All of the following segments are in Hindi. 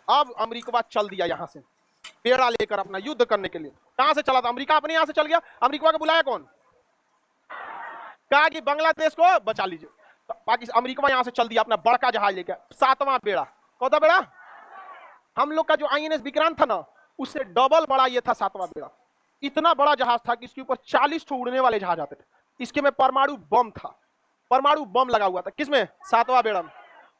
अब अमेरिका चल दिया यहां से बेड़ा लेकर अपना युद्ध करने के लिए। कहां से चला था? अमेरिका अपने यहां से चल गया। अमेरिका को बुलाया कौन? कहा कि बांग्लादेश को बचा लीजिए। तो पाकिस्तान अमेरिका यहां से चल दिया अपना बड़का जहाज लेकर, 7वां बेड़ा। कौन सा बेड़ा? हम लोग का जो आईएनएस विक्रांत था ना, उससे डबल बड़ा ये था 7वां बेड़ा। इतना बड़ा जहाज था कि इसके ऊपर 40 ठो उड़ने वाले जहाज आते थे। इसके में परमाणु बम था, परमाणु बम लगा हुआ था। किसमें? 7वां बेड़ा में।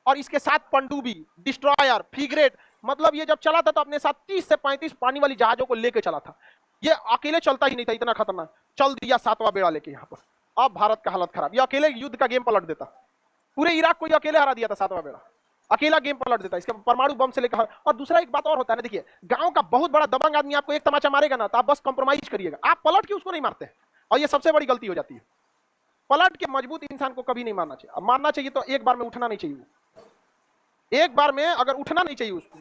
और इसके साथ पनडुब्बी, डिस्ट्रॉयर, फ्रिगेट, मतलब ये जब चला था तो अपने साथ 30 से 35 पानी वाली जहाजों को लेकर चला था। ये अकेले चलता ही नहीं था, इतना खतरनाक। चल दिया 7वां बेड़ा लेके यहाँ पर। अब भारत का हालत खराब। ये अकेले युद्ध का गेम पलट देता, पूरे इराक को ये अकेले हरा दिया था 7वां बेड़ा। अकेला गेम पलट देता इसका परमाणु बम से लेकर। और दूसरा एक बात और होता है ना, देखिए गांव का बहुत बड़ा दबंग आदमी आपको एक तमाचा मारेगा ना, तो आप बस कंप्रोमाइज करिएगा, आप पलट के उसको नहीं मारते। और ये सबसे बड़ी गलती हो जाती है। पलट के मजबूत इंसान को कभी नहीं मारना चाहिए। अब मारना चाहिए तो एक बार में उठना नहीं चाहिए। एक बार में अगर उठना नहीं चाहिए उसको,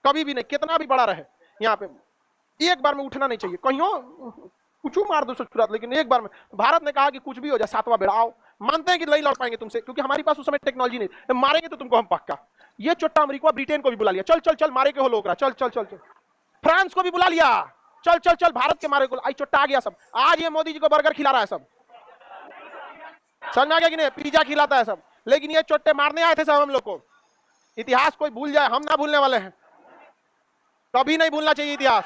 कभी भी नहीं, कितना भी बड़ा रहे यहाँ पे, एक बार में उठना नहीं चाहिए। कहियो कुछ मार दो ससुरात, लेकिन एक बार में। भारत ने कहा कि कुछ भी हो जाए 7वां बेड़ा आओ। मानते हैं कि नहीं लड़ पाएंगे तुमसे, क्योंकि हमारे पास उस समय टेक्नोलॉजी नहीं। मारेंगे तो तुमको हम पक्का। ये चोट्टा अमेरिका ब्रिटेन को भी बुला लिया, चल चल चल मारे के हो लोग, चल चल चल चल। फ्रांस को भी बुला लिया, चल चल चल भारत के मारे को। आई चोट्टा आ गया सब। आज ये मोदी जी को बर्गर खिला रहा है सब, समझ में आ गया कि नहीं? पिज्जा खिलाता है सब। लेकिन ये चोट्टे मारने आए थे सब हम लोग को। इतिहास कोई भूल जाए, हम ना भूलने वाले हैं, कभी नहीं भूलना चाहिए इतिहास।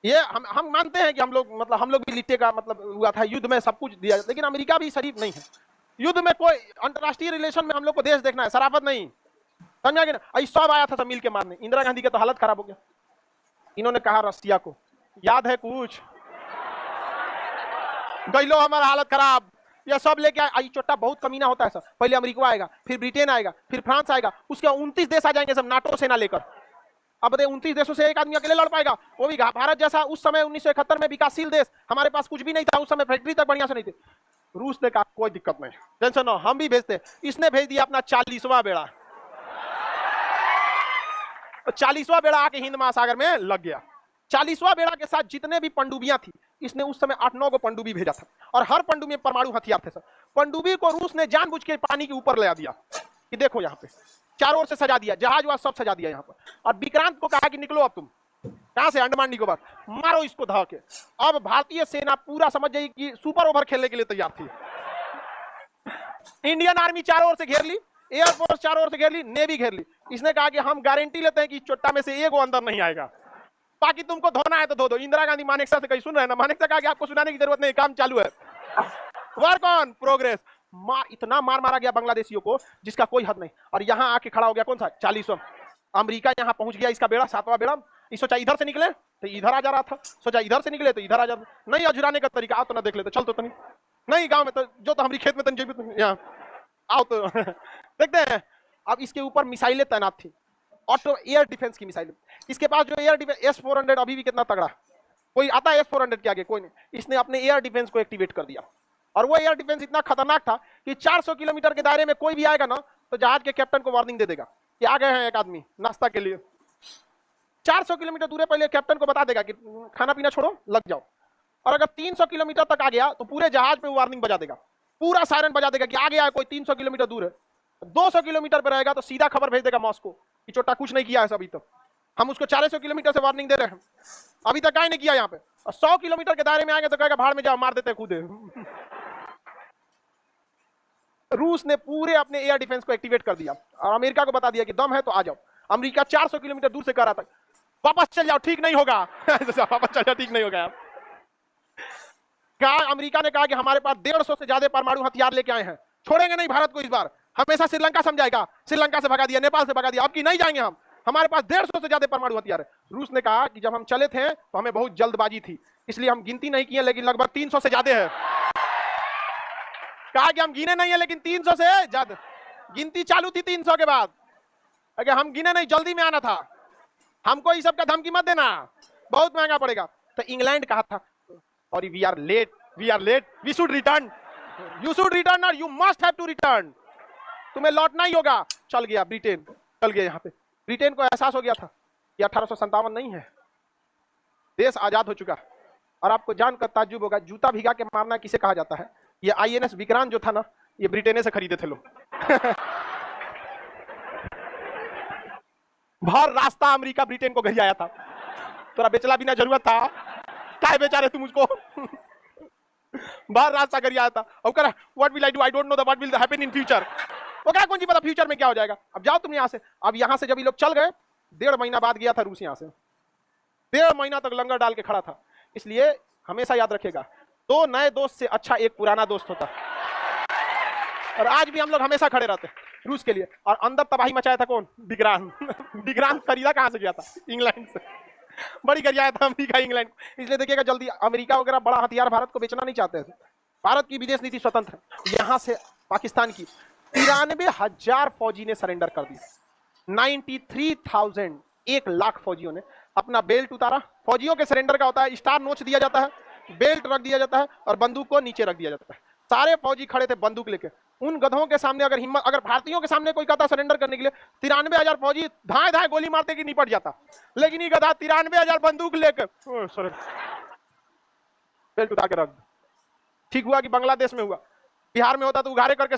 ये हम मानते हैं कि हम लोग भी लिट्टे का मतलब हुआ था, युद्ध में सब कुछ दिया, लेकिन अमेरिका भी शरीफ नहीं है। युद्ध में कोई अंतरराष्ट्रीय रिलेशन में हम लोग को देश देखना है, शराफत नहीं। समझा कि ना? सब आया था सब मिल के मारने। इंदिरा गांधी का तो हालत खराब हो गया। इन्होंने कहा रसिया को, याद है कुछ? गइलो हमारा हालत खराब। ये सब लेके आई चोट्टा बहुत कमीना होता है सब। पहले अमेरिका आएगा, फिर ब्रिटेन आएगा, फिर फ्रांस आएगा, उसके 29 देश आ जाएंगे सब नाटो सेना लेकर। अब 29 देशों से एक आदमी अकेले लड़ पाएगा? वो भी भारत जैसा उस समय 1971 में विकासशील देश, हमारे पास कुछ भी नहीं था उस समय, फैक्ट्री तक बढ़िया से नहीं थी। रूस ने कहा कोई दिक्कत नहीं, टेंशन हो, हम भी भेजते। इसने भेज दिया अपना 40वां बेड़ा। 40वां बेड़ा आके हिंद महासागर में लग गया। 40वां बेड़ा के साथ जितने भी पनडुब्बियां थी, इसने उस समय 8-9 को पनडुब्बी भेजा था, और हर पनडुब्बी में परमाणु हथियार थे सर। पनडुब्बी को रूस ने जानबूझ के पानी के ऊपर ले दिया कि देखो यहाँ पे चारों ओर से सजा दिया, जहाज वहाज सब सजा दिया यहाँ पर। और विक्रांत को कहा कि निकलो अब तुम। कहां से? अंडमान निकोबार। मारो इसको धा के। अब भारतीय सेना पूरा समझ गई कि सुपर ओवर खेलने के लिए तैयार थी। इंडियन आर्मी चारों ओर से घेर ली, एयरफोर्स चारों ओर से घेर ली, नेवी घेर ली। इसने कहा कि हम गारंटी लेते हैं कि चोट्टा में से एक वो अंदर नहीं आएगा, बाकी तुमको धोना है तो धो दो। इंदिरा गांधी मानेकशा से कहीं सुन रहे हैं ना? मानेकशा कहा कि आपको सुनाने की जरूरत नहीं, काम चालू है, वर्क ऑन प्रोग्रेस। इतना मार मारा गया बांग्लादेशियों को जिसका कोई हद नहीं। और यहाँ आके खड़ा हो गया कौन सा? 40वां। अमेरिका यहाँ पहुंच गया, इसका बेड़ा 7वां बेड़ा। सोचा इधर से निकले तो इधर आ जा रहा था, सोचा इधर से निकले तो इधर आ जा। नहीं, अजुराने का तरीका, आओ तो ना देख लेते, चल तो नहीं गांव में तो जो तो हमारी खेत में तो यहाँ आओ तो देखते हैं। अब इसके ऊपर मिसाइलें तैनात थी, ऑटो एयर डिफेंस की मिसाइल। इसके पास जो एयर डिफेंस S-400 अभी भी कितना तगड़ा, कोई आता है S-400 के आगे? कोई नहीं। इसने अपने एयर डिफेंस को एक्टिवेट कर दिया, और वो एयर डिफेंस इतना खतरनाक था कि 400 किलोमीटर के दायरे में कोई भी आएगा ना तो जहाज के कैप्टन को वार्निंग दे देगा कि आ गए हैं एक आदमी नाश्ता के लिए। 400 किलोमीटर दूर पहले कैप्टन को बता देगा कि खाना पीना छोड़ो, लग जाओ। और अगर 300 किलोमीटर तक आ गया तो पूरे जहाज पे वार्निंग बजा देगा, पूरा सायरन बजा देगा कि आ गया है कोई 300 किलोमीटर दूर है। 200 किलोमीटर पर रहेगा तो सीधा खबर भेज देगा मॉस्को कि चोट्टा कुछ नहीं किया है अभी तक, हम उसको 400 किलोमीटर से वार्निंग दे रहे हैं, अभी तक काय नहीं किया यहाँ पे। और 100 किलोमीटर के दायरे में आएंगे तो कहेगा भाड़ में जाओ, मार देते कूदे। रूस ने पूरे अपने एयर डिफेंस को एक्टिवेट कर दिया और अमेरिका को बता दिया कि दम है तो आ जाओ। अमेरिका 400 किलोमीटर दूर से कर रहा था, वापस चल जाओ, ठीक नहीं होगा। वापस चल जाओ, ठीक नहीं होगा। कहा, अमेरिका ने कहा कि हमारे पास 150 से ज्यादा परमाणु हथियार लेके आए हैं, छोड़ेंगे नहीं भारत को इस बार। हमेशा श्रीलंका समझाएगा, श्रीलंका से भगा दिया, नेपाल से भगा दिया, अब की नहीं जाएंगे हम, हमारे पास 150 से ज्यादा परमाणु हथियार है। रूस ने कहा कि जब हम चले थे तो हमें बहुत जल्दबाजी थी, इसलिए हम गिनती नहीं किए, लेकिन लगभग 300 से ज्यादा है। कहा कि हम गिने नहीं है लेकिन 300 से ज्यादा, गिनती चालू थी 300 के बाद। अगर हम गिने नहीं, जल्दी में आना था, हमको इस सब का धमकी मत देना, बहुत महंगा पड़ेगा। तो इंग्लैंड कहा था, और we are late, we should return, you should return और you must have to return, तुम्हें लौटना ही होगा। चल गया ब्रिटेन, चल गया। यहाँ पे ब्रिटेन को एहसास हो गया था कि 1857 नहीं है, देश आजाद हो चुका। और आपको जानकर ताज्जुब होगा, जूता भिगा के मारना किसे कहा जाता है? ये INS विक्रांत जो था ना, ये ब्रिटेन से खरीदे थे लोग। भर रास्ता अमेरिका ब्रिटेन को गरियाया था। तोरा बेचला बिना जरूरत था, काहे बेचा रहे तुम उसको? भर रास्ता गरियाया था। और कह what will I do, I don't know the what will happen in future. वो क्या कौन जी पता फ्यूचर में क्या हो जाएगा। अब जाओ तुम यहां से। अब यहां से जब ये लोग चल गए, 1.5 महीना बाद गया था रूस यहां से, 1.5 महीना तक लंगर डाल के खड़ा था। इसलिए हमेशा याद रखेगा, 2 नए दोस्त से अच्छा एक पुराना दोस्त होता। और आज भी हम लोग हमेशा खड़े रहते रूस के लिए। और अंदर तबाही मचाया था कौन? बिग्रान। बिग्रान खरीदा कहां से गया था? इंग्लैंड से। बड़ी गरियाया था अमेरिका इंग्लैंड। इसलिए देखिएगा जल्दी अमेरिका वगैरह बड़ा हथियार भारत को बेचना नहीं चाहते थे। भारत की विदेश नीति स्वतंत्र है। यहां से पाकिस्तान की 93,000 फौजी ने सरेंडर कर दिया। 93,000, 1 लाख फौजियों ने अपना बेल्ट उतारा। फौजियों के सरेंडर का होता है स्टार नोच दिया जाता है, बेल्ट रख दिया जाता है और बंदूक को नीचे रख दिया जाता है। सारे फौजी खड़े थे बंदूक लेके। उन गधों के सामने अगर हिम्मत, अगर भारतीयों के सामने कोई कहता सरेंडर करने के लिए, 93,000 फौजी धाए धाए गोली मारते कि निपट जाता। लेकिन ये गधा 93,000 बंदूक लेकर बेल्ट उतार के रख। ठीक हुआ कि बांग्लादेश में हुआ, बिहार में होता तो उघाड़े करके